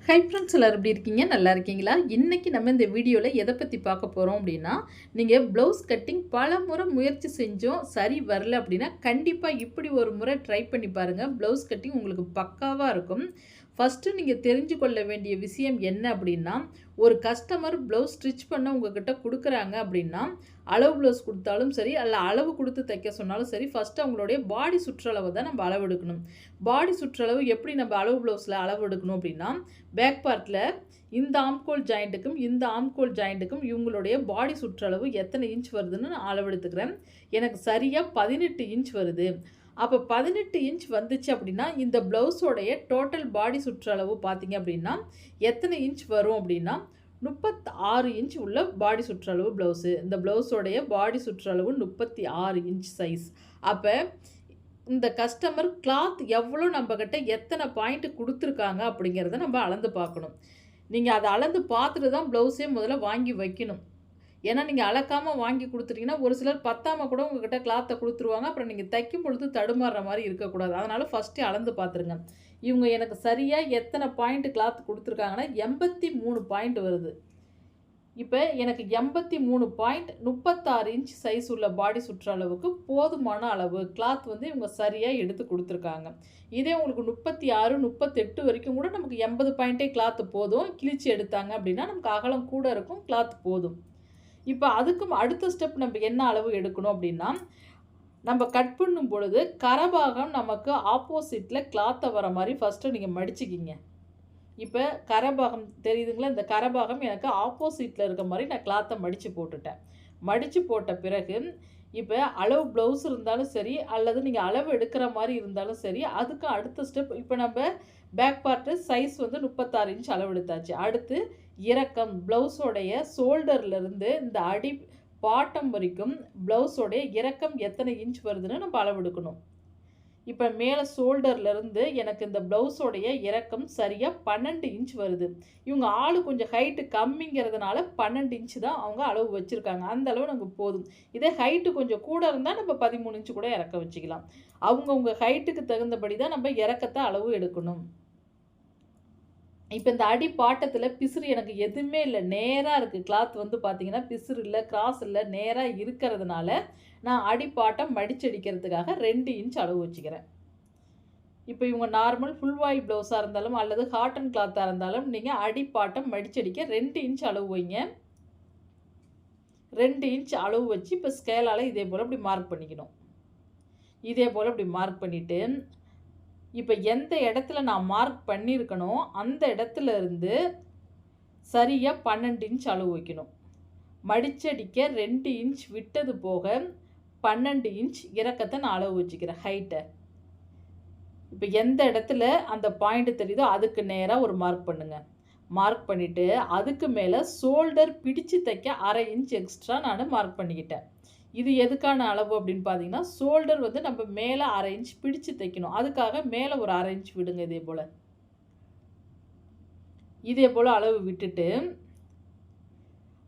Hi friends எல்லாரும் எப்படி இருக்கீங்க? நல்லா இருக்கீங்களா? இன்னைக்கு நம்ம இந்த வீடியோல எத பத்தி பார்க்க போறோம் அப்படின்னா, நீங்க ப்ளவுஸ் கட்டிங் பலமுறை முயற்சி செஞ்சும் சரி வரல அப்படின்னா, கண்டிப்பா இப்படி ஒரு முறை ட்ரை பண்ணி பாருங்க. ப்ளவுஸ் கட்டிங் உங்களுக்கு பக்காவா இருக்கும். ஃபர்ஸ்ட்டு நீங்க தெரிஞ்சு கொள்ள வேண்டிய விஷயம் என்ன அப்படின்னா, ஒரு கஸ்டமர் ப்ளவுஸ் ஸ்டிச் பண்ண உங்ககிட்ட குடுக்குறாங்க அப்படின்னா, அளவு ப்ளவுஸ் குடுத்தாலும் சரி, அல்ல அளவு குடுத்து தைக்க சொன்னாலும் சரி, ஃபர்ஸ்ட்டு அவங்களுடைய பாடி சுற்றளவு தான் நம்ம அளவு எடுக்கணும். பாடி சுற்றளவு எப்படி நம்ம அளவு ப்ளவுஸ்ல அளவு எடுக்கணும் அப்படின்னா, பேக் பார்ட்ல இந்த ஆம்கோல் ஜாயிண்ட்டுக்கும், இந்த ஆம்கோல் ஜாயிண்ட்டுக்கும் இவங்களுடைய பாடி சுற்றளவு எத்தனை இன்ச் வருதுன்னு நான் அளவெடுத்துக்கிறேன். எனக்கு சரியா 18 இன்ச் வருது. அப்போ 18 இன்ச் வந்துச்சு அப்படின்னா, இந்த ப்ளவுஸோடைய டோட்டல் பாடி சுற்றளவு பார்த்தீங்க அப்படின்னா, எத்தனை இன்ச் வரும் அப்படின்னா, 36 இன்ச் உள்ள பாடி சுற்றளவு ப்ளவுஸு. இந்த ப்ளவுஸோடைய பாடி சுற்றளவு 36 இன்ச் சைஸ். அப்போ இந்த கஸ்டமர் கிளாத் எவ்வளோ நம்மக்கிட்ட எத்தனை பாயிண்ட் குடுத்துருக்காங்க அப்படிங்கிறத நம்ம அளந்து பார்க்கணும். நீங்க அத அளந்து பார்த்துட்டு தான் ப்ளவுஸே முதல்ல வாங்கி வைக்கணும். ஏன்னா, நீங்க அளக்காம வாங்கி குடுத்துட்டீங்கன்னா, ஒரு சிலர் பத்தாம கூட உங்ககிட்ட கிளாத்த குடுத்துருவாங்க. அப்புறம் நீங்க தைக்கும் பொழுது தடுமாறுற மாரி இருக்கக்கூடாது. அதனால ஃபர்ஸ்ட்டே அளந்து பார்த்துருங்க. இவங்க எனக்கு சரியா எத்தனை பாயிண்ட் கிளாத் குடுத்துருக்காங்கன்னா, 83 பாயிண்ட் வருது. இப்ப எனக்கு 83 பாயிண்ட் 36 இன்ச் சைஸ் உள்ள பாடி சுற்றளவுக்கு போதுமான அளவு கிளாத் வந்து இவங்க சரியா எடுத்து குடுத்துருக்காங்க. இதே உங்களுக்கு 36, 38 வரைக்கும் கூட நமக்கு 80 பாயிண்ட்டே கிளாத் போதும். கிழிச்சு எடுத்தாங்க அப்படின்னா, நமக்கு அகலம் கூட இருக்கும். கிளாத் போதும். இப்ப அதுக்கும் அடுத்த ஸ்டெப் நம்ம என்ன அளவு எடுக்கணும் அப்படின்னா, நம்ம கட் பண்ணும் பொழுது கரபாகம் நமக்கு ஆப்போசிட்ல கிளாத்த வர மாரி ஃபர்ஸ்ட்டு நீங்க மடிச்சுக்கிங்க. இப்ப கரபாகம் தெரியுதுங்களா? இந்த கரபாகம் எனக்கு ஆப்போசிட்ல இருக்க மாரி நான் கிளாத்த மடிச்சு போட்டுட்டேன். மடிச்சு போட்ட பிறகு, இப்ப அளவு ப்ளவுஸ் இருந்தாலும் சரி, அல்லது நீங்க அளவு எடுக்கிற மாரி இருந்தாலும் சரி, அதுக்கு அடுத்த ஸ்டெப் இப்ப நம்ப பேக் பார்ட்டு சைஸ் வந்து 36 இன்ச் அளவு எடுத்தாச்சு. அடுத்து இறக்கம் ப்ளவுஸோடைய ஷோல்டர்லேருந்து இந்த அடி பாட்டம் வரைக்கும் ப்ளவுஸோடைய இறக்கம் எத்தனை இன்ச் வருதுன்னு நம்ம அளவெடுக்கணும். இப்ப மேல ஷோல்டர்லேருந்து எனக்கு இந்த ப்ளவுஸோடைய இறக்கம் சரியா 12 இன்ச் வருது. இவங்க ஆளு கொஞ்சம் ஹைட்டு கம்மிங்கிறதுனால 12 இன்ச் தான் அவங்க அளவு வச்சிருக்காங்க. அந்த அளவு நமக்கு போதும். இதே ஹைட்டு கொஞ்சம் கூட இருந்தா நம்ம 13 இன்ச் கூட இறக்கம் வச்சுக்கலாம். அவங்கவங்க ஹைட்டுக்கு தகுந்தபடி தான் நம்ம இறக்கத்த அளவு எடுக்கணும். இப்ப இந்த அடி பாட்டத்தில பிசுறு எனக்கு எதுவுமே இல்ல. நேரா இருக்கு. கிளாத் வந்து பார்த்தீங்கன்னா, பிசுறு இல்ல, கிராஸ் இல்ல. நேரா இருக்கிறதுனால, நான் அடி பாட்டம் மடிச்சடிக்கிறதுக்காக 2 இன்ச் அளவு வச்சுக்கிறேன். இப்ப இவங்க நார்மல் ஃபுல் வாய் ப்ளவுஸா இருந்தாலும், அல்லது காட்டன் கிளாத்தா இருந்தாலும், நீங்க அடி பாட்டம் மடிச்சடிக்க 2 இன்ச் அளவு வைங்க. 2 இன்ச் அளவு வச்சு, இப்ப ஸ்கேலால இதே போல இப்படி மார்க் பண்ணிக்கணும். இதே போல இப்படி மார்க் பண்ணிட்டு, இப்ப எந்த இடத்துல நான் மார்க் பண்ணியிருக்கனோ, அந்த இடத்துல இருந்து சரியா 12 இன்ச் அளவு வைக்கணும். மடிச்சடிக்க 2 இன்ச் விட்டது போக 12 இன்ச் இறக்கத்த நான் அளவு வச்சுக்கிறேன் ஹைட்ட. இப்ப எந்த இடத்துல அந்த பாயிண்ட் தெரியுதோ அதுக்கு நேரா ஒரு மார்க் பண்ணுங்க. மார்க் பண்ணிட்டு, அதுக்கு மேல ஷோல்டர் பிடிச்சு தைக்க 1/2 இன்ச் எக்ஸ்ட்ரா நானு மார்க் பண்ணிக்கிட்டேன். இது எதுக்கான அளவு அப்படின்னு பார்த்தீங்கன்னா, ஷோல்டர் வந்து நம்ம மேல 1/2 இன்ச் பிடிச்சு தைக்கணும். அதுக்காக மேல ஒரு 1/2 இன்ச் விடுங்க இதே போல. இதே போல அளவு விட்டுட்டு,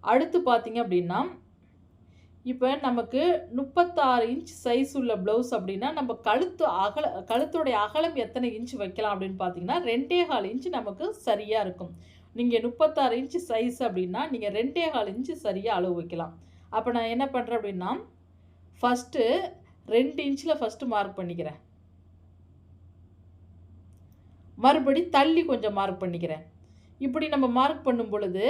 அடுத்து பார்த்தீங்க அப்படின்னா, இப்ப நமக்கு 36 இன்ச் சைஸ் உள்ள ப்ளவுஸ் அப்படின்னா, நம்ம கழுத்தோடைய அகலம் எத்தனை இன்ச் வைக்கலாம் அப்படின்னு பார்த்தீங்கன்னா, 2 1/4 இன்ச் நமக்கு சரியா இருக்கும். நீங்க 36 இன்ச் சைஸ் அப்படின்னா, நீங்க 2 1/4 இன்ச் சரியா அளவு வைக்கலாம். அப்ப நான் என்ன பண்றேன் அப்படின்னா, ஃபர்ஸ்ட்டு 2 இன்ச்ல ஃபர்ஸ்ட்டு மார்க் பண்ணிக்கிறேன். மறுபடி தள்ளி கொஞ்சம் மார்க் பண்ணிக்கிறேன். இப்படி நம்ம மார்க் பண்ணும் பொழுது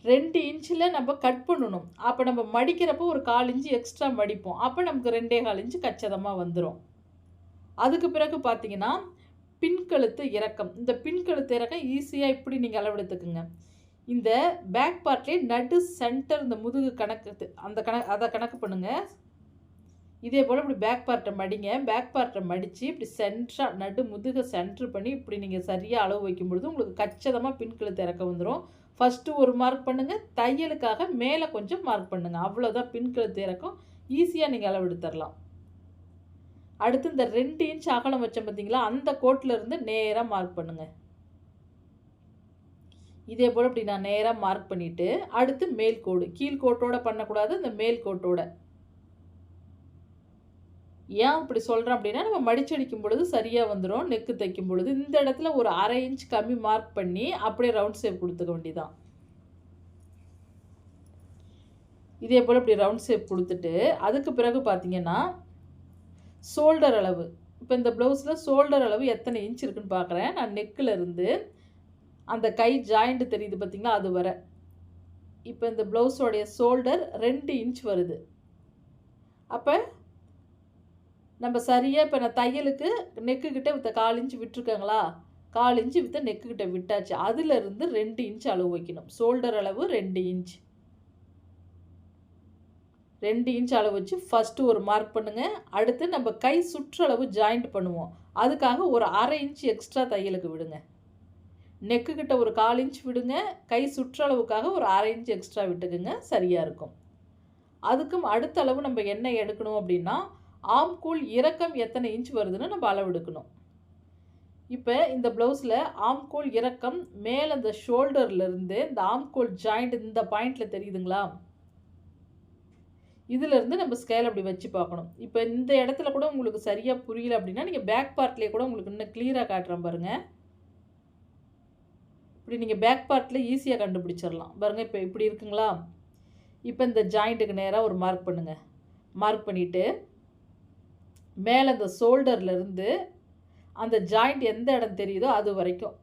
2 இன்ச்சில நம்ம கட் பண்ணணும். அப்ப நம்ம மடிக்கிறப்போ ஒரு 1/4 இன்ச் எக்ஸ்ட்ரா மடிப்போம். அப்ப நமக்கு 2 1/4 இன்ச் கச்சிதமா வந்துரும். அதுக்கு பிறகு பார்த்தீங்கன்னா, பின்கழுத்து இறக்கம். இந்த பின்கழுத்து இறக்கம் ஈஸியா இப்படி நீங்க அளவெடுத்துக்குங்க. இந்த பேக் பார்ட்லயே நடு சென்டர் இந்த முதுகு கணக்கு அத கணக்கு பண்ணுங்க. இதே போல இப்படி பேக் பார்ட்ட மடிங்க. பேக் பார்ட்ட மடிச்சு இப்படி சென்டரா நடு முதுக சென்டர் பண்ணி இப்படி நீங்க சரியா அளவு வைக்கும்பொழுது உங்களுக்கு கச்சிதமா பின்கழுத்து இறக்கம் வந்துரும். ஃபர்ஸ்ட்டு ஒரு மார்க் பண்ணுங்க. தையலுக்காக மேல கொஞ்சம் மார்க் பண்ணுங்க. அவ்வளோதான் பின்கழுத்து இறக்கம். ஈஸியா நீங்க அளவெடுத்துறலாம். அடுத்து இந்த 2 இன்ச் அகலம் வச்சேன் பார்த்தீங்களா? அந்த கோட்ல இருந்து நேரா மார்க் பண்ணுங்க. இதே போல இப்படி நான் நேரா மார்க் பண்ணிட்டு, அடுத்து மேல் கோடு. கீழ் கோட்டோட பண்ணக்கூடாது. இந்த மேல் கோட்டோட. ஏன் இப்படி சொல்கிறேன் அப்படின்னா, நம்ம மடிச்சடிக்கும் பொழுது சரியாக வந்துடும். நெக்கு தைக்கும் பொழுது இந்த இடத்துல ஒரு 1/2 இன்ச் கம்மி மார்க் பண்ணி அப்படியே ரவுண்ட் ஷேப் கொடுத்துக்க வேண்டியதான். இதே போல் இப்படி ரவுண்ட் ஷேப் கொடுத்துட்டு அதுக்கு பிறகு பார்த்தீங்கன்னா ஷோல்டர் அளவு. இப்போ இந்த ப்ளவுஸில் ஷோல்டர் அளவு எத்தனை இன்ச் இருக்குன்னு பார்க்குறேன். நான் நெக்கில் இருந்து அந்த கை ஜாயிண்ட் தெரியுது பார்த்தீங்களா, அது வர. இப்போ இந்த ப்ளவுஸோடைய ஷோல்டர் 2 இன்ச் வருது. அப்போ நம்ம சரியாக இப்போ நான் தையலுக்கு நெக்குக்கிட்ட வித்த 1/4 இன்ச் விட்டுருக்காங்களா, 1/4 இன்ச்சு வித்த நெக்குக்கிட்ட விட்டாச்சு. அதிலிருந்து 2 இன்ச் அளவு வைக்கணும். ஷோல்டர் அளவு 2 இன்ச். 2 இன்ச் அளவு வச்சு ஃபஸ்ட்டு ஒரு மார்க் பண்ணுங்கள். அடுத்து நம்ம கை சுற்றளவு ஜாயிண்ட் பண்ணுவோம். அதுக்காக ஒரு 1/2 இன்ச் எக்ஸ்ட்ரா தையலுக்கு விடுங்க. நெக்குக்கிட்ட ஒரு 1/4 இன்ச் விடுங்க. கை சுற்றளவுக்காக ஒரு 1/2 இன்ச் எக்ஸ்ட்ரா விட்டுக்குங்க, சரியாக இருக்கும். அதுக்கும் அடுத்த அளவு நம்ம என்ன எடுக்கணும் அப்படின்னா, ஆம்கூல் இறக்கம் எத்தனை இன்ச் வருதுன்னு நம்ம அளவு எடுக்கணும். இப்போ இந்த ப்ளவுஸில் ஆம்கூல் இறக்கம் மேலே இந்த ஷோல்டர்லேருந்து இந்த ஆம்கூல் ஜாயிண்ட் இந்த பாயிண்டில் தெரியுதுங்களா, இதிலேருந்து நம்ம ஸ்கேல் அப்படி வச்சு பார்க்கணும். இப்போ இந்த இடத்துல கூட உங்களுக்கு சரியாக புரியல அப்படின்னா நீங்கள் பேக் பார்ட்லேயே கூட உங்களுக்கு இன்னும் கிளியராக காட்டுறேன் பாருங்கள். இப்படி நீங்கள் பேக் பார்ட்டில் ஈஸியாக கண்டுபிடிச்சிடலாம் பாருங்கள். இப்போ இப்படி இருக்குங்களா, இப்போ இந்த ஜாயிண்ட்டுக்கு நேராக ஒரு மார்க் பண்ணுங்கள். மார்க் பண்ணிவிட்டு மேலே இந்த ஷோல்டர்லேருந்து அந்த ஜாயிண்ட் எந்த இடம் தெரியுதோ அது வரைக்கும்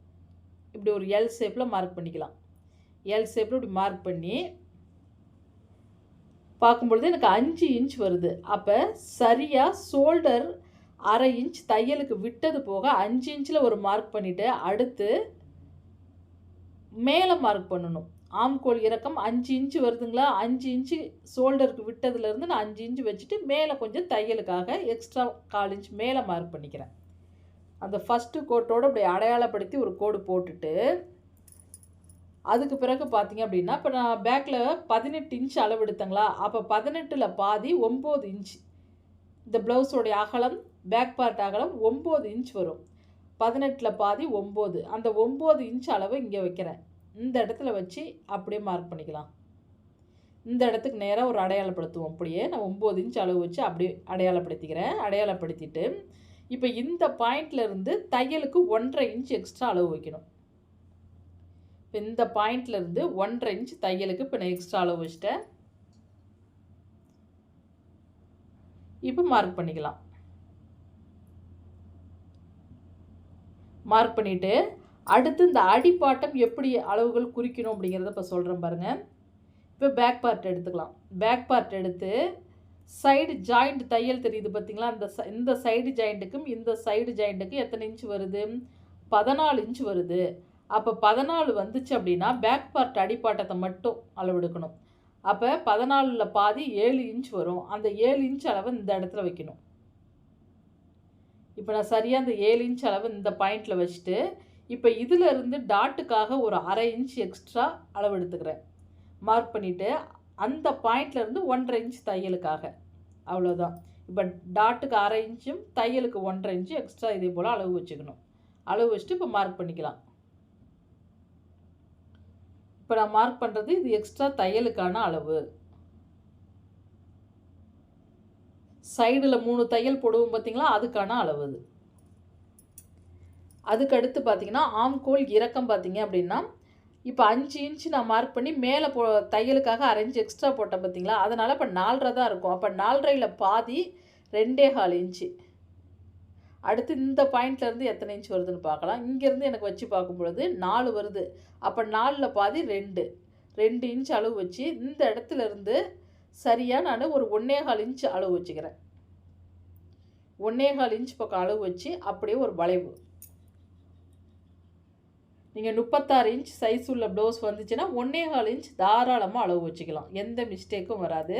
இப்படி ஒரு எல் ஷேப்பில் மார்க் பண்ணிக்கலாம். எல் ஷேப்பில் இப்படி மார்க் பண்ணி பார்க்கும்பொழுது எனக்கு 5 இன்ச் வருது. அப்போ சரியாக ஷோல்டர் 1/2 இன்ச் தையலுக்கு விட்டது போக 5 இன்ச்சில் ஒரு மார்க் பண்ணிவிட்டு அடுத்து மேலே மார்க் பண்ணணும். ஆம்கோல் இறக்கம் 5 இன்ச்சு வருதுங்களா, 5 இன்ச்சு ஷோல்டருக்கு விட்டதுலேருந்து நான் 5 இன்ச்சு வச்சுட்டு மேலே கொஞ்சம் தையலுக்காக எக்ஸ்ட்ரா 1/4 இன்ச் மேலே மார்க் பண்ணிக்கிறேன். அந்த ஃபஸ்ட்டு கோட்டோடு அப்படி அடையாளப்படுத்தி ஒரு கோடு போட்டுட்டு அதுக்கு பிறகு பார்த்தீங்க அப்படின்னா, இப்போ நான் பேக்கில் 18 இன்ச் அளவு எடுத்தங்களா, அப்போ 18ல் பாதி 9 இன்ச். இந்த ப்ளவுஸோடைய அகலம் பேக் பார்ட் அகலம் 9 இன்ச் வரும். 18ல் பாதி 9. அந்த 9 இன்ச் அளவு இங்கே வைக்கிறேன். இந்த இடத்துல வச்சு அப்படியே மார்க் பண்ணிக்கலாம். இந்த இடத்துக்கு நேராக ஒரு அடையாளப்படுத்துவோம். அப்படியே நான் 9 இன்ச் அளவு வச்சு அப்படியே அடையாளப்படுத்திக்கிறேன். அடையாளப்படுத்திட்டு இப்போ இந்த பாயிண்ட்லேருந்து தையலுக்கு 1.5 இன்ச் எக்ஸ்ட்ரா அளவு வைக்கணும். இப்போ இந்த பாயிண்ட்லேருந்து 1.5 இன்ச் தையலுக்கு இப்போ நான் எக்ஸ்ட்ரா அளவு வச்சுட்டேன். இப்போ மார்க் பண்ணிக்கலாம். மார்க் பண்ணிவிட்டு அடுத்து இந்த அடிப்பாட்டம் எப்படி அளவுகள் குறிக்கணும் அப்படிங்கிறத இப்போ சொல்கிறேன் பாருங்கள். இப்போ பேக் பார்ட் எடுத்துக்கலாம். பேக் பார்ட் எடுத்து சைடு ஜாயிண்ட் தையல் தெரியுது பார்த்தீங்களா, இந்த சைடு ஜாயிண்ட்டுக்கும் இந்த சைடு ஜாயிண்ட்டுக்கும் எத்தனை இன்ச் வருது, 14 இன்ச் வருது. அப்போ 14 வந்துச்சு அப்படின்னா பேக் பார்ட் அடிப்பாட்டத்தை மட்டும் அளவெடுக்கணும். அப்போ 14ல் பாதி 7 இன்ச் வரும். அந்த 7 இன்ச் அளவை இந்த இடத்துல வைக்கணும். இப்போ நான் சரியாக அந்த 7 இன்ச் அளவு இந்த பாயிண்டில் வச்சுட்டு இப்போ இதில் இருந்து டாட்டுக்காக ஒரு 1/2 இன்ச் எக்ஸ்ட்ரா அளவு எடுத்துக்கிறேன். மார்க் பண்ணிவிட்டு அந்த பாயிண்ட்லேருந்து 1.5 இன்ச் தையலுக்காக, அவ்வளோதான். இப்போ டாட்டுக்கு 1/2 இன்ச்சும் தையலுக்கு 1.5 இன்ச்சு எக்ஸ்ட்ரா இதே போல் அளவு வச்சுக்கணும். அளவு வச்சுட்டு இப்போ மார்க் பண்ணிக்கலாம். இப்போ நான் மார்க் பண்ணுறது இது எக்ஸ்ட்ரா தையலுக்கான அளவு. சைடில் 3 தையல் போடுவோம் பார்த்தீங்களா, அதுக்கான அளவு இது. அதுக்கு அடுத்து பார்த்தீங்கன்னா ஆம்கோல் இறக்கம் பார்த்தீங்க அப்படின்னா இப்போ 5 இன்ச்சு நான் மார்க் பண்ணி மேலே தையலுக்காக 1/2 இன்ச் எக்ஸ்ட்ரா போட்டேன் பார்த்தீங்களா, அதனால் இப்போ 4.5 தான் இருக்கும். அப்போ 4.5ல் பாதி 2.25 இன்ச்சு. அடுத்து இந்த பாயிண்ட்லேருந்து எத்தனை இன்ச் வருதுன்னு பார்க்கலாம். இங்கேருந்து எனக்கு வச்சு பார்க்கும் பொழுது 4 வருது. அப்போ 4ல் பாதி 2 இன்ச் அளவு வச்சு இந்த இடத்துல இருந்து சரியாக நான் ஒரு 1.25 இன்ச் அளவு வச்சுக்கிறேன். 1.25 இன்ச் பக்கம் அளவு வச்சு அப்படியே ஒரு வளைவு. நீங்கள் 36 இன்ச் சைஸ் உள்ள ப்ளவுஸ் வந்துச்சுன்னா 1.25 இன்ச் தாராளமாக அளவு வச்சுக்கலாம், எந்த மிஸ்டேக்கும் வராது.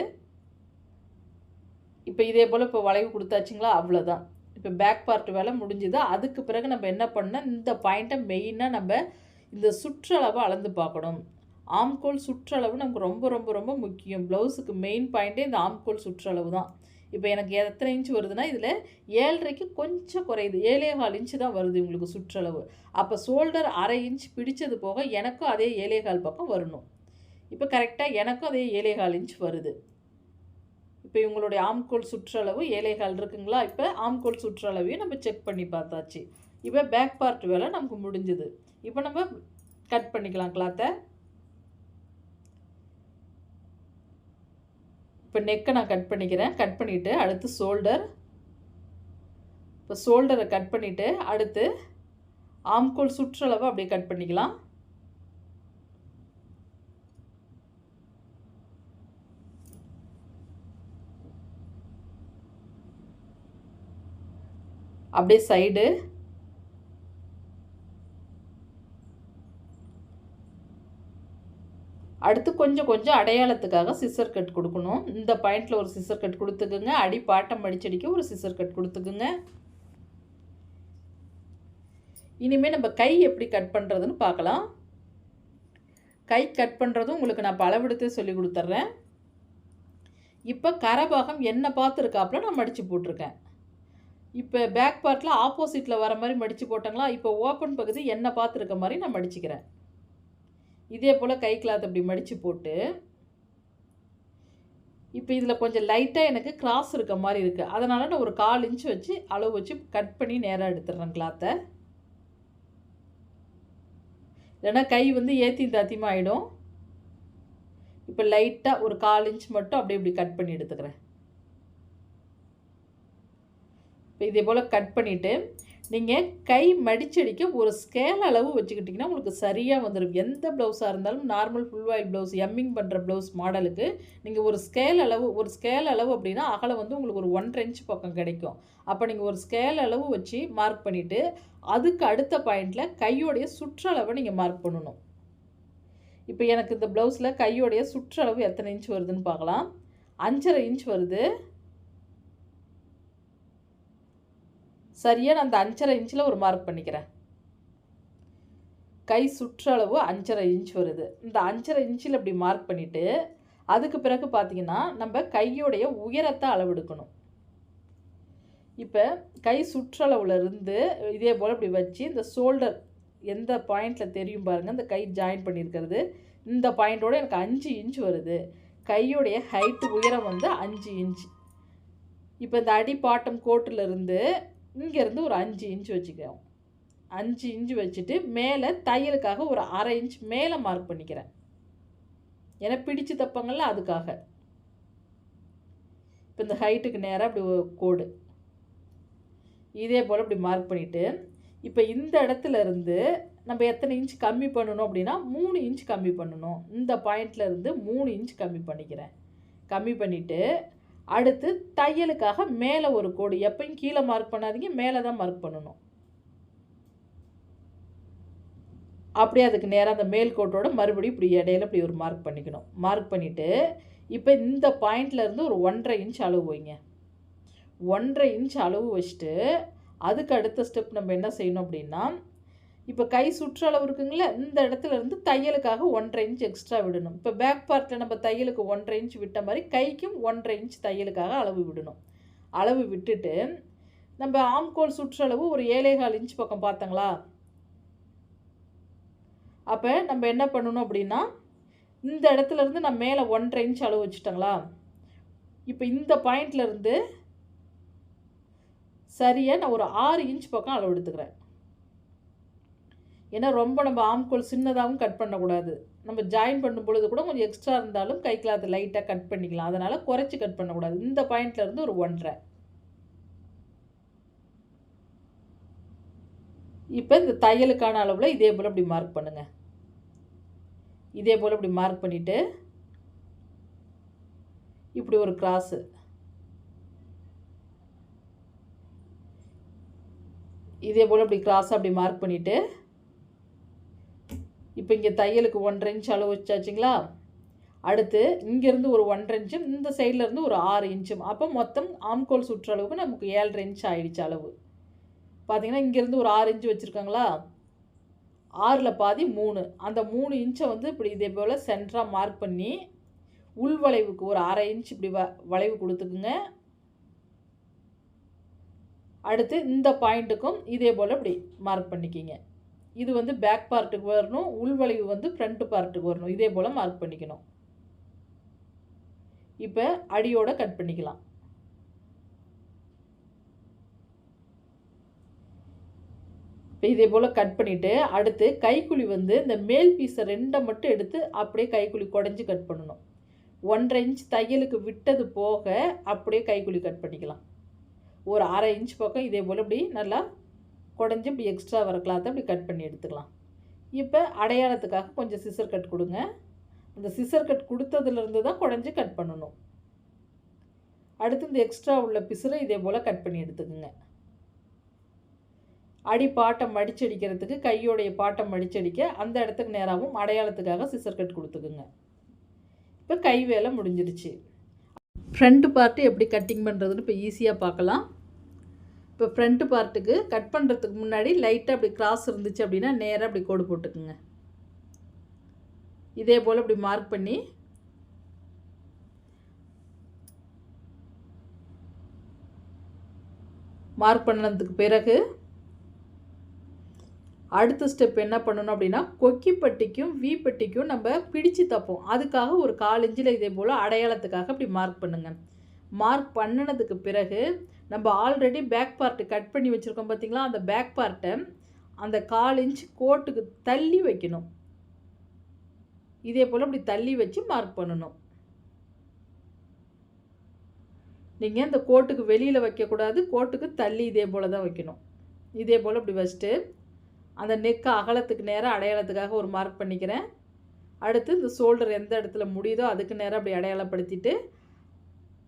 இப்போ இதே போல் இப்போ வளைவு கொடுத்தாச்சுங்களா, அவ்வளோதான். இப்போ பேக் பார்ட் வேலை முடிஞ்சுது. அதுக்கு பிறகு நம்ம என்ன பண்ணால் இந்த பாயிண்ட்டை மெயினாக நம்ம இந்த சுற்றளவை அளந்து பார்க்கணும். ஆம்கோல் சுற்றளவு நமக்கு ரொம்ப ரொம்ப ரொம்ப முக்கியம். ப்ளவுஸுக்கு மெயின் பாயிண்ட்டே இந்த ஆம்கோல் சுற்றளவு தான். இப்போ எனக்கு எத்தனை இன்ச் வருதுன்னா இதில் 7.5க்கு கொஞ்சம் குறையுது, 7.25 இன்ச்சு தான் வருது உங்களுக்கு சுற்றளவு. அப்போ ஷோல்டர் 1/2 இன்ச் பிடிச்சது போக எனக்கும் அதே 7.25 பக்கம் வரணும். இப்போ கரெக்டாக எனக்கும் அதே 7.25 இன்ச் வருது. இப்போ இவங்களுடைய ஆம்கோல் சுற்றளவு 7.25 இருக்குங்களா? இப்போ ஆம்கோல் சுற்றளவையும் நம்ம செக் பண்ணி பார்த்தாச்சு. இப்போ பேக் பார்ட் வேலை நமக்கு முடிஞ்சுது. இப்போ நம்ம கட் பண்ணிக்கலாம் கிளாத்தை. இப்போ நெக்கை நான் கட் பண்ணிக்கிறேன். கட் பண்ணிவிட்டு அடுத்து ஷோல்டர். இப்போ ஷோல்டரை கட் பண்ணிவிட்டு அடுத்து ஆம்கோல் சுற்றளவை அப்படியே கட் பண்ணிக்கலாம். அப்படியே சைடு. அடுத்து கொஞ்சம் கொஞ்சம் அடையாளத்துக்காக சிசர் கட் கொடுக்கணும். இந்த பாயிண்டில் ஒரு சிசர் கட் கொடுத்துக்குங்க. அடி பாட்டம் மடிச்சடிக்க ஒரு சிசர் கட் கொடுத்துக்குங்க. இனிமேல் நம்ம கை எப்படி கட் பண்ணுறதுன்னு பார்க்கலாம். கை கட் பண்ணுறதும் உங்களுக்கு நான் அளவெடுத்து சொல்லி கொடுத்துட்றேன். இப்போ கரபாகம் என்ன பார்த்து இருக்காப்புல நான் மடித்து போட்டிருக்கேன். இப்போ பேக் பார்ட்டில் ஆப்போசிட்டில் வர மாதிரி மடித்து போட்டாங்களா? இப்போ ஓப்பன் பகுதி என்ன பார்த்து இருக்க மாதிரி நான் மடிச்சுக்கிறேன். இதே போல் கை கிளாத் அப்படி மடித்து போட்டு இப்போ இதில் கொஞ்சம் லைட்டாக எனக்கு கிராஸ் இருக்க மாதிரி இருக்குது. அதனால் நான் ஒரு 1/4 இன்ச் வச்சு அளவு வச்சு கட் பண்ணி நேராக எடுத்துடுறேன் கிளாத்தை. இல்லைன்னா கை வந்து ஏற்றி தாத்தியமாக ஆகிடும். இப்போ லைட்டாக ஒரு 1/4 இன்ச் மட்டும் அப்படியே இப்படி கட் பண்ணி எடுத்துக்கிறேன். இப்போ இதே போல் கட் பண்ணிவிட்டு நீங்கள் கை மடிச்சடிக்க ஒரு ஸ்கேல் அளவு வச்சுக்கிட்டிங்கன்னா உங்களுக்கு சரியாக வந்துடும். எந்த ப்ளவுஸாக இருந்தாலும் நார்மல் ஃபுல் வாய் ப்ளவுஸ், எம்மிங் பண்ணுற ப்ளவுஸ் மாடலுக்கு நீங்கள் ஒரு ஸ்கேல் அளவு அப்படின்னா அகலம் வந்து உங்களுக்கு ஒரு 1.5 இன்ச் பக்கம் கிடைக்கும். அப்போ நீங்கள் ஒரு ஸ்கேல் அளவு வச்சு மார்க் பண்ணிவிட்டு அதுக்கு அடுத்த பாயிண்டில் கையோடைய சுற்றளவை நீங்கள் மார்க் பண்ணணும். இப்போ எனக்கு இந்த ப்ளவுஸில் கையோடைய சுற்றளவு எத்தனை இன்ச் வருதுன்னு பார்க்கலாம். 5.5 இன்ச் வருது. சரியாக நான் அந்த 5.5 இன்ச்சில் ஒரு மார்க் பண்ணிக்கிறேன். கை சுற்றளவு 5.5 இன்ச் வருது. இந்த 5.5 இன்ச்சில் இப்படி மார்க் பண்ணிவிட்டு அதுக்கு பிறகு பார்த்திங்கன்னா நம்ம கையோடைய உயரத்தை அளவெடுக்கணும். இப்போ கை சுற்றளவுலேருந்து இதே போல் இப்படி வச்சு இந்த ஷோல்டர் எந்த பாயிண்டில் தெரியும் பாருங்கள், இந்த கை ஜாயின் பண்ணியிருக்கிறது இந்த பாயிண்டோடு எனக்கு 5 இன்ச் வருது. கையோடைய ஹைட்டு உயரம் வந்து 5 இன்ச். இப்போ இந்த அடி பாட்டம் கோட்டிலேருந்து இங்கேருந்து ஒரு 5 இன்ச் வச்சுக்கிறோம். 5 இன்ச் வச்சுட்டு மேலே தையலுக்காக ஒரு 1/2 இன்ச் மேலே மார்க் பண்ணிக்கிறேன். ஏன்னா பிடிச்சு தப்பங்கள்ல அதுக்காக. இப்போ இந்த ஹைட்டுக்கு நேராக இப்படி கோடு இதே போல் இப்படி மார்க் பண்ணிவிட்டு இப்போ இந்த இடத்துல இருந்து நம்ம எத்தனை இன்ச் கம்மி பண்ணணும் அப்படின்னா 3 இன்ச் கம்மி பண்ணணும். இந்த பாயிண்டில் இருந்து 3 இன்ச் கம்மி பண்ணிக்கிறேன். கம்மி பண்ணிவிட்டு அடுத்து தையலுக்காக மேலே ஒரு கோடு. எப்பயும் கீழே மார்க் பண்ணாதீங்க, மேலே தான் மார்க் பண்ணணும். அப்படியே அதுக்கு நேராக அந்த மேல் கோட்டோட மறுபடியும் இப்படி இடையில இப்படி ஒரு மார்க் பண்ணிக்கணும். மார்க் பண்ணிவிட்டு இப்போ இந்த பாயிண்ட்லேருந்து ஒரு 1.5 இன்ச் அளவு வைங்க. 1.5 இன்ச் அளவு வச்சுட்டு அதுக்கு அடுத்த ஸ்டெப் நம்ம என்ன செய்யணும் அப்படின்னா இப்போ கை சுற்றளவு இருக்குங்களா, இந்த இடத்துல இருந்து தையலுக்காக 1.5 இன்ச் எக்ஸ்ட்ரா விடணும். இப்போ பேக் பார்ட்டில் நம்ம தையலுக்கு 1.5 இன்ச் விட்ட மாதிரி கைக்கும் 1.5 இன்ச் தையலுக்காக அளவு விடணும். அளவு விட்டுட்டு நம்ம ஆம்கோல் சுற்றளவு ஒரு 7.25 இன்ச் பக்கம் பார்த்தங்களா? அப்போ நம்ம என்ன பண்ணணும் அப்படின்னா இந்த இடத்துல இருந்து நான் மேலே 1.5 இன்ச் அளவு வச்சுட்டங்களா? இப்போ இந்த பாயிண்ட்லேருந்து சரியாக நான் ஒரு 6 இன்ச் பக்கம் அளவு எடுத்துக்கிறேன். ஏன்னா ரொம்ப நம்ம ஆம்கோல் சின்னதாகவும் கட் பண்ணக்கூடாது. நம்ம ஜாயின் பண்ணும் பொழுது கூட கொஞ்சம் எக்ஸ்ட்ரா இருந்தாலும் கை கிளாத் லைட்டாக கட் பண்ணிக்கலாம். அதனால் குறைச்சி கட் பண்ணக்கூடாது. இந்த பாயிண்ட்லேருந்து ஒரு 1.5. இப்போ இந்த தையலுக்கான அளவில் இதே போல் இப்படி மார்க் பண்ணுங்கள். இதே போல் இப்படி மார்க் பண்ணிவிட்டு இப்படி ஒரு கிராஸு இதே போல் இப்படி கிராஸாக அப்படி மார்க் பண்ணிவிட்டு இப்போ இங்கே தையலுக்கு 1.5 இன்ச் அளவு வச்சாச்சுங்களா? அடுத்து இங்கேருந்து ஒரு 1.5 இன்ச்சும் இந்த சைட்லேருந்து ஒரு 6 இன்ச்சும். அப்போ மொத்தம் ஆம்கோல் சுற்றளவுக்கு நமக்கு 7.5 இன்ச் ஆகிடுச்சு அளவு. பார்த்திங்கன்னா இங்கேருந்து ஒரு 6 இன்ச்சு வச்சுருக்காங்களா? 6ல் பாதி 3. அந்த 3 இன்ச்சை வந்து இப்படி இதே போல் சென்டராக மார்க் பண்ணி உள் வளைவுக்கு ஒரு 1/2 இன்ச் இப்படி வளைவு கொடுத்துக்குங்க. அடுத்து இந்த பாயிண்ட்டுக்கும் இதே போல் இப்படி மார்க் பண்ணிக்கிங்க. இது வந்து பேக் பார்ட்டுக்கு வரணும், உள்வளைவு வந்து ஃப்ரண்ட் பார்ட்டுக்கு வரணும். இதே போல் மார்க் பண்ணிக்கணும். இப்போ அடியோட கட் பண்ணிக்கலாம். இப்போ இதே போல் கட் பண்ணிவிட்டு அடுத்து கைக்குழி வந்து இந்த மேல் பீஸை 2 மட்டும் எடுத்து அப்படியே கைக்குழி குடஞ்சி கட் பண்ணணும். 1.5 இன்ச் தையலுக்கு விட்டது போக அப்படியே கைக்குழி கட் பண்ணிக்கலாம். ஒரு 1/2 இன்ச் பக்கம் இதே போல் இப்படி நல்லா குடஞ்சி இப்படி எக்ஸ்ட்ரா வர கிளாத்தை அப்படி கட் பண்ணி எடுத்துக்கலாம். இப்போ அடையாளத்துக்காக கொஞ்சம் சிசர் கட் கொடுங்க. அந்த சிசர் கட் கொடுத்ததுலேருந்து தான் குடஞ்சி கட் பண்ணணும். அடுத்து இந்த எக்ஸ்ட்ரா உள்ள பிசுரை இதே போல் கட் பண்ணி எடுத்துக்குங்க. அடி பாட்டை மடிச்சடிக்கிறதுக்கு கையோடைய பாட்டை மடிச்சடிக்க அந்த இடத்துக்கு நேராகவும் அடையாளத்துக்காக சிசர் கட் கொடுத்துக்குங்க. இப்போ கை வேலை முடிஞ்சிருச்சு. ஃப்ரண்ட் பார்ட்டு எப்படி கட்டிங் பண்ணுறதுன்னு இப்போ ஈஸியாக பார்க்கலாம். இப்போ ஃப்ரண்ட் பார்ட்டுக்கு கட் பண்ணுறதுக்கு முன்னாடி லைட்டாக அப்படி கிராஸ் இருந்துச்சு அப்படின்னா நேராக அப்படி கோடு போட்டுக்குங்க. இதே போல் இப்படி மார்க் பண்ணி மார்க் பண்ணதுக்கு பிறகு அடுத்த ஸ்டெப் என்ன பண்ணணும் அப்படின்னா கொக்கி பட்டிக்கும் வி பட்டிக்கும் நம்ம பிடிச்சு தப்போம். அதுக்காக ஒரு 1/4 இன்ச்சில் இதே போல் அடையாளத்துக்காக அப்படி மார்க் பண்ணுங்கள். மார்க் பண்ணினதுக்கு பிறகு நம்ம ஆல்ரெடி பேக் பார்ட்டு கட் பண்ணி வச்சுருக்கோம் பார்த்திங்களா, அந்த பேக் பார்ட்டை அந்த 1/4 இன்ச் கோட்டுக்கு தள்ளி வைக்கணும். இதே போல் அப்படி தள்ளி வச்சு மார்க் பண்ணணும். நீங்கள் இந்த கோட்டுக்கு வெளியில் வைக்கக்கூடாது, கோட்டுக்கு தள்ளி இதே போல் தான் வைக்கணும். இதே போல் அப்படி வச்சுட்டு அந்த நெக்கு அகலத்துக்கு நேராக அடையாளத்துக்காக ஒரு மார்க் பண்ணிக்கிறேன். அடுத்து இந்த ஷோல்டர் எந்த இடத்துல முடியுதோ அதுக்கு நேராக அப்படி அடையாளப்படுத்திட்டு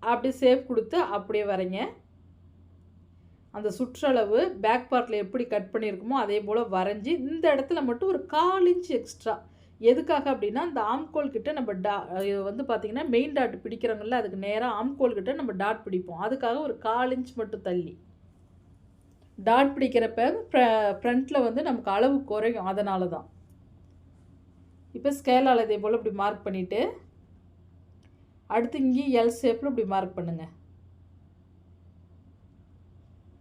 அப்படி சேஃப் கொடுத்து அப்படியே வரைங்க. அந்த சுற்றளவு பேக் பார்ட்டில் எப்படி கட் பண்ணியிருக்குமோ அதே போல் வரைஞ்சி இந்த இடத்துல மட்டும் ஒரு 1/4 இன்ச் எக்ஸ்ட்ரா. எதுக்காக அப்படின்னா இந்த ஆம்கோல் கிட்ட நம்ம வந்து பார்த்திங்கன்னா மெயின் டாட் பிடிக்கிறவங்கள அதுக்கு நேராக ஆம்கோல் கிட்ட நம்ம டாட் பிடிப்போம். அதுக்காக ஒரு 1/4 இன்ச் மட்டும் தள்ளி டாட் பிடிக்கிறப்ப ஃப்ரண்ட்டில் வந்து நமக்கு அளவு குறையும், அதனால தான். இப்போ ஸ்கேலால் இதே போல் இப்படி மார்க் பண்ணிவிட்டு அடுத்து இங்கேயும் எல் ஷேப்பில் இப்படி மார்க் பண்ணுங்கள்.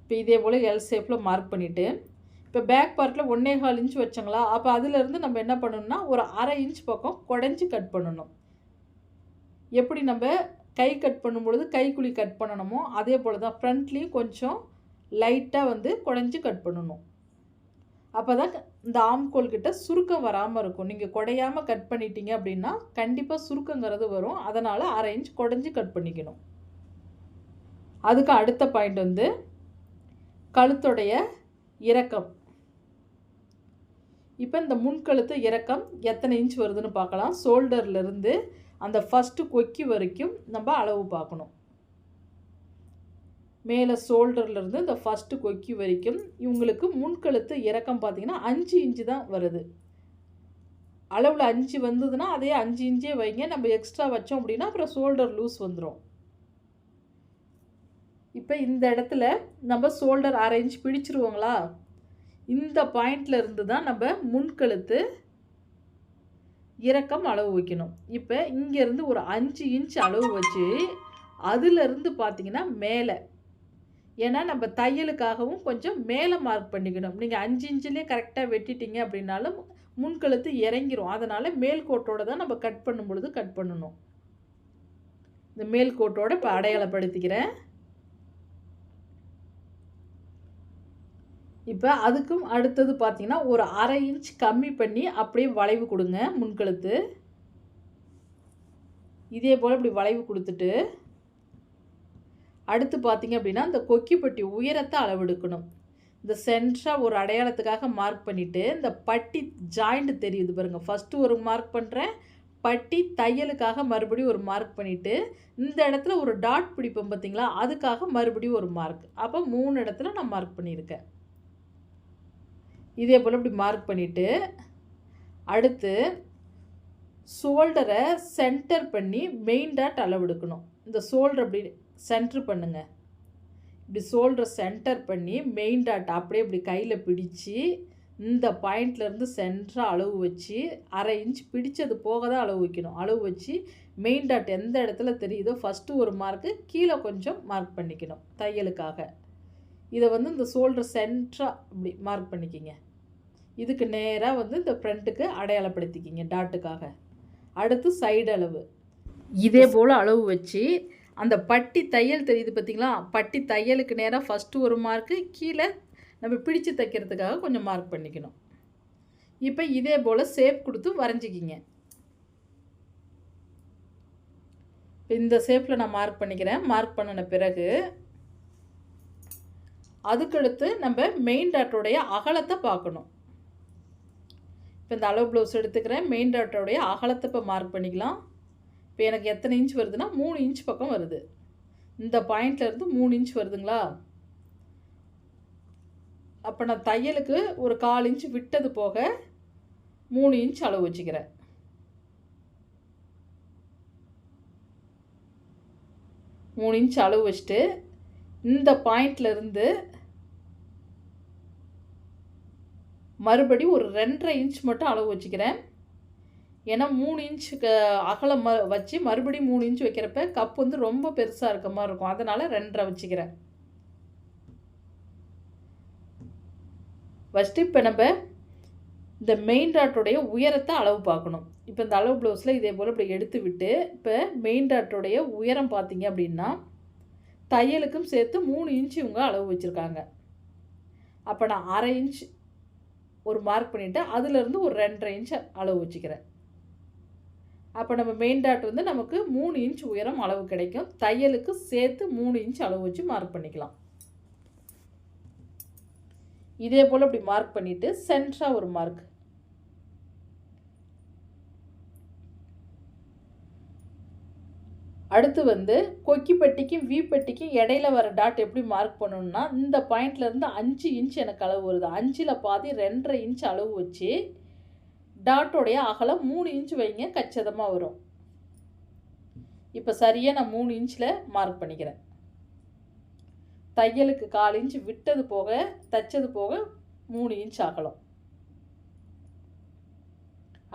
இப்போ இதே போல் எல் ஷேப்பில் மார்க் பண்ணிவிட்டு இப்போ பேக் பார்ட்டில் 1.25 இன்ச் வச்சோங்களா, அப்போ அதிலேருந்து நம்ம என்ன பண்ணணும்னா ஒரு 1/2 இன்ச் பக்கம் குடஞ்சி கட் பண்ணணும். எப்படி நம்ம கை கட் பண்ணும்பொழுது கைக்குழி கட் பண்ணணுமோ அதே போல் தான் ஃப்ரண்ட்லேயும் கொஞ்சம் லைட்டாக வந்து குடஞ்சி கட் பண்ணணும். அப்போ தான் இந்த ஆம்கோல் கிட்ட சுருக்கம் வராமல் இருக்கும். நீங்கள் குடையாமல் கட் பண்ணிட்டீங்க அப்படின்னா கண்டிப்பாக சுருக்கங்கிறது வரும். அதனால் 1/2 இன்ச் குடஞ்சி கட் பண்ணிக்கணும். அதுக்கு அடுத்த பாயிண்ட் வந்து கழுத்துடைய இறக்கம். இப்போ இந்த முன்கழுத்து இறக்கம் எத்தனை இன்ச் வருதுன்னு பார்க்கலாம். ஷோல்டர்லேருந்து அந்த ஃபஸ்ட்டு கொக்கி வரைக்கும் நம்ம அளவு பார்க்கணும். மேலே ஷோல்டர்லேருந்து இந்த ஃபஸ்ட்டு கொக்கி வரைக்கும் இவங்களுக்கு முன்கழுத்து இறக்கம் பார்த்திங்கன்னா 5 இன்ச்சு தான் வருது. அளவில் 5 வந்ததுன்னா அதே 5 இன்ச்சே வைங்க. நம்ம எக்ஸ்ட்ரா வச்சோம் அப்படின்னா அப்புறம் ஷோல்டர் லூஸ் வந்துடும். இப்போ இந்த இடத்துல நம்ம ஷோல்டர் 1/2 இன்ச் பிடிச்சிருவோங்களா, இந்த பாயிண்டில் இருந்து தான் நம்ம முன்கழுத்து இறக்கம் அளவு வைக்கணும். இப்போ இங்கேருந்து ஒரு 5 இன்ச் அளவு வச்சு அதிலிருந்து பார்த்திங்கன்னா மேலே, ஏன்னா நம்ம தையலுக்காகவும் கொஞ்சம் மேலே மார்க் பண்ணிக்கணும். நீங்கள் 5 இன்ச்சிலே கரெக்டாக வெட்டிட்டீங்க அப்படின்னாலும் முன்கழுத்து இறங்கிரும். அதனால் மேல் கோட்டோடு தான் நம்ம கட் பண்ணும் பொழுது கட் பண்ணணும். இந்த மேல் கோட்டோடு இப்போ அடையாளப்படுத்திக்கிறேன். இப்போ அதுக்கும் அடுத்தது பார்த்திங்கன்னா ஒரு 1/2 இன்ச் கம்மி பண்ணி அப்படியே வளைவு கொடுங்க முன்கழுத்து. இதே போல் இப்படி வளைவு கொடுத்துட்டு அடுத்து பார்த்திங்க அப்படின்னா இந்த கொக்கிப்பட்டி உயரத்தை அளவெடுக்கணும். இந்த சென்டராக ஒரு அடையாளத்துக்காக மார்க் பண்ணிவிட்டு இந்த பட்டி ஜாயிண்ட் தெரியுது பாருங்கள், ஃபஸ்ட்டு ஒரு மார்க் பண்ணுறேன், பட்டி தையலுக்காக மறுபடியும் ஒரு மார்க் பண்ணிவிட்டு இந்த இடத்துல ஒரு டாட் பிடிப்போம் பார்த்திங்களா, அதுக்காக மறுபடியும் ஒரு மார்க். அப்போ 3 இடத்துல நான் மார்க் பண்ணியிருக்கேன். இதே போல் இப்படி மார்க் பண்ணிவிட்டு அடுத்து ஷோல்டரை சென்டர் பண்ணி மெயின் டாட் அளவெடுக்கணும். இந்த ஷோல்டர் அப்படி சென்டர் பண்ணுங்கள். இப்படி ஷோல்டரை சென்டர் பண்ணி மெயின் டாட் அப்படியே இப்படி கையில் பிடிச்சி இந்த பாயிண்ட்லேருந்து சென்டராக அளவு வச்சு 1/2 இன்ச் பிடிச்சது போக தான் அளவு வைக்கணும். அளவு வச்சு மெயின் டாட் எந்த இடத்துல தெரியுதோ ஃபஸ்ட்டு ஒரு மார்க்கு, கீழே கொஞ்சம் மார்க் பண்ணிக்கணும் தையலுக்காக. இதை வந்து இந்த ஷோல்டர் சென்டராக இப்படி மார்க் பண்ணிக்கிங்க. இதுக்கு நேராக வந்து இந்த ஃப்ரண்ட்டுக்கு அடையாளப்படுத்திக்கிங்க டாட்டுக்காக. அடுத்து சைடு அளவு இதே போல் அளவு வச்சு அந்த பட்டி தையல் தெரியுது பார்த்தீங்களா, பட்டி தையலுக்கு நேராக ஃபஸ்ட்டு ஒரு மார்க்கு, கீழே நம்ம பிடிச்சு தைக்கிறதுக்காக கொஞ்சம் மார்க் பண்ணிக்கணும். இப்போ இதே போல் ஷேப் கொடுத்து வரைஞ்சிக்கிங்க. இந்த ஷேப்பில் நான் மார்க் பண்ணிக்கிறேன். மார்க் பண்ணின பிறகு அதுக்கடுத்து நம்ம மெயின் டாட்டோடைய அகலத்தை பார்க்கணும். இப்போ இந்த அளவு ப்ளவுஸ் எடுத்துக்கிறேன். மெயின் டாட்டோடைய அகலத்தை இப்போ மார்க் பண்ணிக்கலாம். இப்போ எனக்கு எத்தனை இன்ச் வருதுன்னா 3 இன்ச் பக்கம் வருது. இந்த பாயிண்ட்லேருந்து 3 இன்ச் வருதுங்களா? அப்போ நான் தையலுக்கு ஒரு 1/4 இன்ச் விட்டது போக 3 இன்ச் அளவு வச்சுக்கிறேன். மூணு இன்ச் அளவு வச்சுட்டு இந்த பாயிண்ட்லேருந்து மறுபடி ஒரு 2.5 இன்ச் மட்டும் அளவு வச்சுக்கிறேன். ஏன்னா 3 இன்ச்சுக்கு அகலம் வச்சு மறுபடியும் 3 இன்ச் வைக்கிறப்ப கப் வந்து ரொம்ப பெருசாக இருக்க மாதிரி இருக்கும். அதனால் 2.5 வச்சுக்கிறேன். ஃபஸ்ட்டு இப்போ நம்ம இந்த மெயின் டாட்டோடைய உயரத்தை அளவு பார்க்கணும். இப்போ இந்த அளவு ப்ளவுஸில் இதே போல் இப்படி எடுத்து விட்டு இப்போ மெயின் டாட்டோடைய உயரம் பார்த்தீங்க அப்படின்னா தையலுக்கும் சேர்த்து 3 இன்ச் இவங்க அளவு வச்சுருக்காங்க. அப்போ நான் 1/2 இன்ச் ஒரு மார்க் பண்ணிவிட்டு அதிலேருந்து ஒரு 2.5 இன்ச் அளவு வச்சுக்கிறேன். அப்போ நம்ம மெயின் டாட் வந்து நமக்கு 3 இன்ச் உயரம் அளவு கிடைக்கும். தையலுக்கு சேர்த்து 3 இன்ச் அளவு வச்சு மார்க் பண்ணிக்கலாம். இதே போல் இப்படி மார்க் பண்ணிவிட்டு சென்டராக ஒரு மார்க். அடுத்து வந்து கொக்கி பட்டிக்கும் வி பட்டிக்கும் இடையில வர டாட் எப்படி மார்க் பண்ணணும்னா இந்த பாயிண்ட்லேருந்து 5 இன்ச் எனக்கு அளவு வருது. 5ல் பாதி 2.5 இன்ச் அளவு வச்சு டாட்டோடைய அகலம் 3 இன்ச் வைங்க, கச்சிதமாக வரும். இப்போ சரியாக நான் 3 இன்ச்சில் மார்க் பண்ணிக்கிறேன். தையலுக்கு 1/4 இன்ச் விட்டது போக தைச்சது போக 3 இன்ச் அகலம்.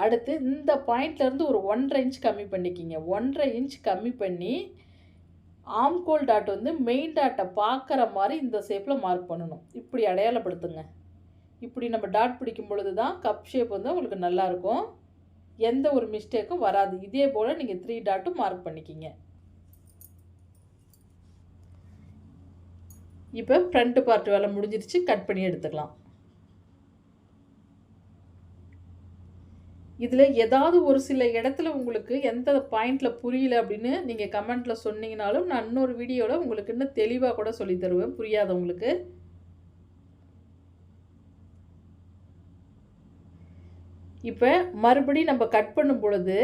அடுத்து இந்த பாயிண்ட்லேருந்து ஒரு 1.5 இன்ச் கம்மி பண்ணிக்கிங்க. 1.5 இன்ச் கம்மி பண்ணி ஆம்கோல் டாட் வந்து மெயின் டாட்டை பார்க்குற மாதிரி இந்த ஷேப்பில் மார்க் பண்ணணும். இப்படி அடையாளப்படுத்துங்க. இப்படி நம்ம டாட் பிடிக்கும் பொழுது தான் கப் ஷேப் வந்து உங்களுக்கு நல்லாயிருக்கும். எந்த ஒரு மிஸ்டேக்கும் வராது. இதே போல் நீங்கள் 3 டாட்டும் மார்க் பண்ணிக்கிங்க. இப்போ ஃப்ரண்ட் பார்ட் வேலை முடிஞ்சிருச்சு. கட் பண்ணி எடுத்துக்கலாம். இதில் ஏதாவது ஒரு சில இடத்துல உங்களுக்கு எந்த பாயிண்டில் புரியல அப்படின்னு நீங்கள் கமெண்ட்டில் சொன்னீங்கனாலும் நான் இன்னொரு வீடியோவில் உங்களுக்கு இன்னும் தெளிவாக கூட சொல்லி தருவேன் புரியாதவங்களுக்கு. இப்போ மறுபடியும் நம்ம கட் பண்ணும் பொழுது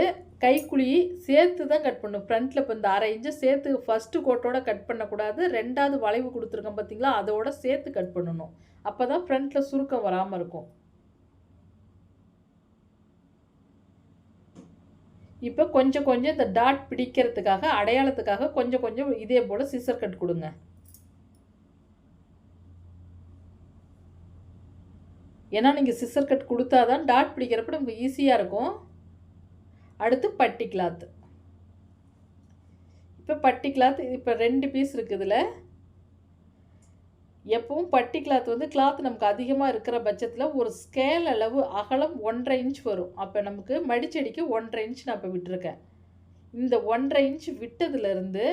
கைக்குழி சேர்த்து தான் கட் பண்ணணும். ஃப்ரண்ட்டில் இப்போ இந்த 1/2 இன்ச்சு சேர்த்து ஃபஸ்ட்டு கோட்டோட கட் பண்ணக்கூடாது. 2வது வளைவு கொடுத்துருக்கோம் பார்த்தீங்களா, அதோட சேர்த்து கட் பண்ணணும். அப்போ தான் ஃப்ரண்ட்டில் சுருக்கம் வராமல் இருக்கும். இப்போ கொஞ்சம் கொஞ்சம் இந்த டாட் பிடிக்கிறதுக்காக அடையாளத்துக்காக கொஞ்சம் கொஞ்சம் இதே போல் சிசர் கட் கொடுங்க. ஏன்னா நீங்கள் சிசர் கட் கொடுத்தா தான் டாட் பிடிக்கிறப்ப நமக்கு ஈஸியாக இருக்கும். அடுத்து பட்டி கிளாத்து. இப்போ பட்டி கிளாத் இப்போ 2 பீஸ் இருக்குது. இதில் எப்பவும் பட்டி கிளாத் வந்து கிளாத் நமக்கு அதிகமாக இருக்கிற பட்சத்தில் ஒரு ஸ்கேல் அளவு அகலம் 1.5 இன்ச் வரும். அப்போ நமக்கு மடிச்செடிக்கு 1.5 இன்ச் நான் இப்போ விட்டுருக்கேன். இந்த 1.5 இன்ச் விட்டதுலேருந்து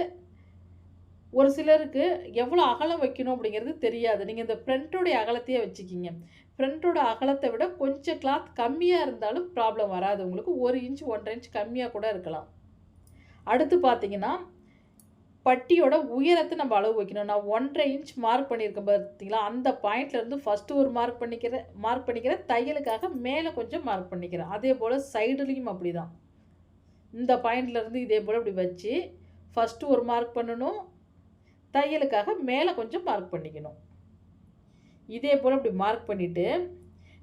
ஒரு சிலருக்கு எவ்வளோ அகலம் வைக்கணும் அப்படிங்கிறது தெரியாது. நீங்கள் இந்த ஃப்ரண்ட்டோடைய அகலத்தையே வச்சுக்கிங்க. ஃப்ரண்ட்டோட அகலத்தை விட கொஞ்சம் கிளாத் கம்மியாக இருந்தாலும் ப்ராப்ளம் வராது உங்களுக்கு. 1 இன்ச் 1.5 இன்ச் கம்மியாக கூட இருக்கலாம். அடுத்து பார்த்தீங்கன்னா பட்டியோட உயரத்தை நம்ம அளவு வைக்கணும். நான் 1.5 இன்ச் மார்க் பண்ணியிருக்கேன் பார்த்தீங்களா, அந்த பாயிண்ட்லேருந்து ஃபஸ்ட்டு ஒரு மார்க் பண்ணிக்கிறேன். தையலுக்காக மேலே கொஞ்சம் மார்க் பண்ணிக்கிறேன். அதே போல் சைடுலேயும் அப்படி தான். இந்த பாயிண்ட்லேருந்து இதே போல் இப்படி வச்சு ஃபஸ்ட்டு ஒரு மார்க் பண்ணணும். தையலுக்காக மேலே கொஞ்சம் மார்க் பண்ணிக்கணும். இதே போல் இப்படி மார்க் பண்ணிவிட்டு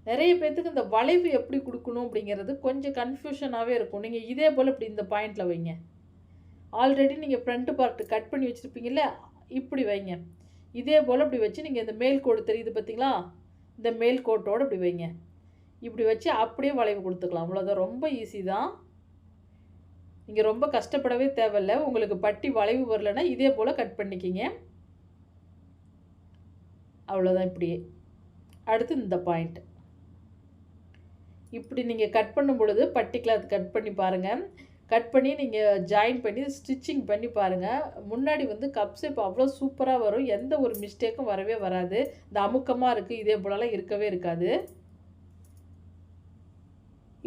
நிறைய பேர்த்துக்கு இந்த வளைவு எப்படி கொடுக்கணும் அப்படிங்கிறது கொஞ்சம் கன்ஃபியூஷனாகவே இருக்கும். நீங்கள் இதே போல் இப்படி இந்த பாயிண்டில் வைங்க. ஆல்ரெடி நீங்கள் ஃப்ரண்ட் பார்ட் கட் பண்ணி வச்சுருப்பீங்கள்ல, இப்படி வைங்க. இதே போல் இப்படி வச்சு நீங்கள் இந்த மேல் கோடு தெரியுது பார்த்தீங்களா, இந்த மேல் கோட்டோடு இப்படி வைங்க. இப்படி வச்சு அப்படியே வளைவு கொடுத்துக்கலாம். அவ்வளோதான். ரொம்ப ஈஸி தான். நீங்கள் ரொம்ப கஷ்டப்படவே தேவையில்லை. உங்களுக்கு பட்டி வளைவு வரலைன்னா இதே போல் கட் பண்ணிக்கிங்க. அவ்வளோதான். இப்படியே அடுத்து இந்த பாயிண்ட் இப்படி நீங்கள் கட் பண்ணும் பொழுது பட்டி கிளாத் கட் பண்ணி பாருங்கள். கட் பண்ணி நீங்கள் ஜாயின் பண்ணி ஸ்டிச்சிங் பண்ணி பாருங்கள். முன்னாடி வந்து கப் ஷேப் அவ்வளோ சூப்பராக வரும். எந்த ஒரு மிஸ்டேக்கும் வரவே வராது. இந்த அமுக்கமாக இருக்குது இதே போலலாம் இருக்கவே இருக்காது.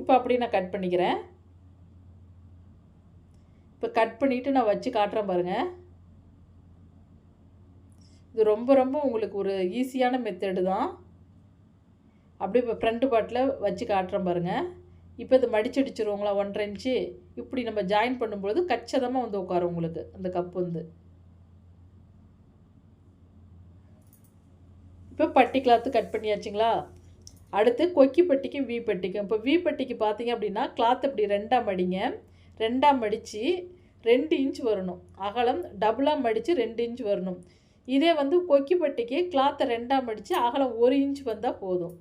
இப்போ அப்படி நான் கட் பண்ணிக்கிறேன். இப்போ கட் பண்ணிவிட்டு நான் வச்சு காட்டுறேன் பாருங்கள். இது ரொம்ப ரொம்ப உங்களுக்கு ஒரு ஈஸியான மெத்தடு தான். அப்படியே இப்போ ஃப்ரண்ட் பார்ட்டில் வச்சு காட்டுறேன் பாருங்கள். இப்போ இது மடிச்சடிச்சிருவோங்களா 1.5 இன்ச்சு இப்படி நம்ம ஜாயின் பண்ணும்பொழுது கச்சிதமாக வந்து உட்காரும் உங்களுக்கு அந்த கப் வந்து. இப்போ பட்டி கிளாத்து கட் பண்ணியாச்சுங்களா? அடுத்து கொக்கி பட்டிக்கும் வி பட்டிக்கும். இப்போ வி பட்டிக்கு பார்த்தீங்க அப்படின்னா கிளாத் இப்படி 2ஆக மடிங்க. 2ஆக மடித்து 2 இன்ச் வரணும் அகலம். டபுளாக மடித்து 2 இன்ச் வரணும். இதே வந்து கொக்கி பட்டிக்கு கிளாத்தை 2ஆக மடித்து அகலம் 1 இன்ச் வந்தால் போதும்.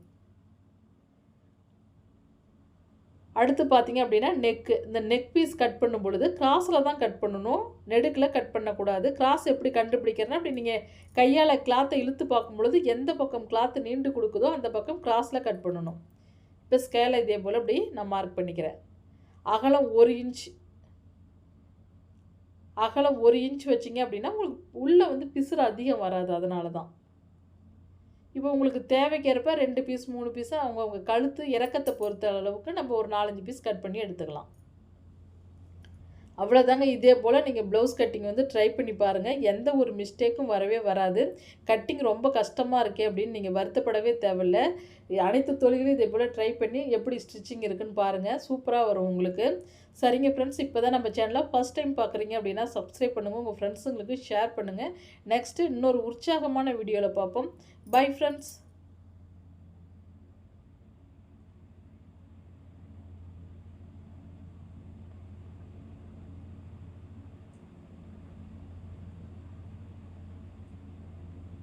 அடுத்து பார்த்தீங்க அப்படின்னா நெக்கு. இந்த நெக் பீஸ் கட் பண்ணும் பொழுது கிராஸில் தான் கட் பண்ணணும், நெடுக்கில் கட் பண்ணக்கூடாது. கிராஸ் எப்படி கண்டுபிடிக்கிறேன்னா அப்படி நீங்கள் கையால் கிளாத்தை இழுத்து பார்க்கும் பொழுது எந்த பக்கம் கிளாத்து நீண்டு கொடுக்குதோ அந்த பக்கம் கிராஸில் கட் பண்ணணும். இப்போ ஸ்கேலை இதே போல் அப்படி நான் மார்க் பண்ணிக்கிறேன். அகலம் 1 இன்ச். அகலம் 1 இன்ச் வச்சிங்க அப்படின்னா உங்களுக்கு உள்ளே வந்து பிசுறு அதிகம் வராது. அதனால தான். இப்போ உங்களுக்கு தேவைக்கேற்ப 2 பீஸ் 3 பீஸு அவங்கவுங்க கழுத்து இறக்கத்தை பொறுத்த அளவுக்கு நம்ம ஒரு 4-5 பீஸ் கட் பண்ணி எடுத்துக்கலாம். அவ்வளோதாங்க. இதே போல் நீங்கள் ப்ளவுஸ் கட்டிங் வந்து ட்ரை பண்ணி பாருங்கள். எந்த ஒரு மிஸ்டேக்கும் வரவே வராது. கட்டிங் ரொம்ப கஷ்டமாக இருக்கே அப்படின்னு நீங்கள் வருத்தப்படவே தேவையில்ல. அனைத்து தொழில்களும் இதே போல் ட்ரை பண்ணி எப்படி ஸ்டிச்சிங் இருக்குன்னு பாருங்கள். சூப்பராக வரும் உங்களுக்கு. சரிங்க ஃப்ரெண்ட்ஸ், இப்போ தான் நம்ம சேனலை ஃபஸ்ட் டைம் பார்க்குறீங்க அப்படின்னா சப்ஸ்கிரைப் பண்ணுங்கள். உங்கள் ஃப்ரெண்ட்ஸுங்களுக்கு ஷேர் பண்ணுங்கள். நெக்ஸ்ட்டு இன்னொரு உற்சாகமான வீடியோவில் பார்ப்போம். Bye friends.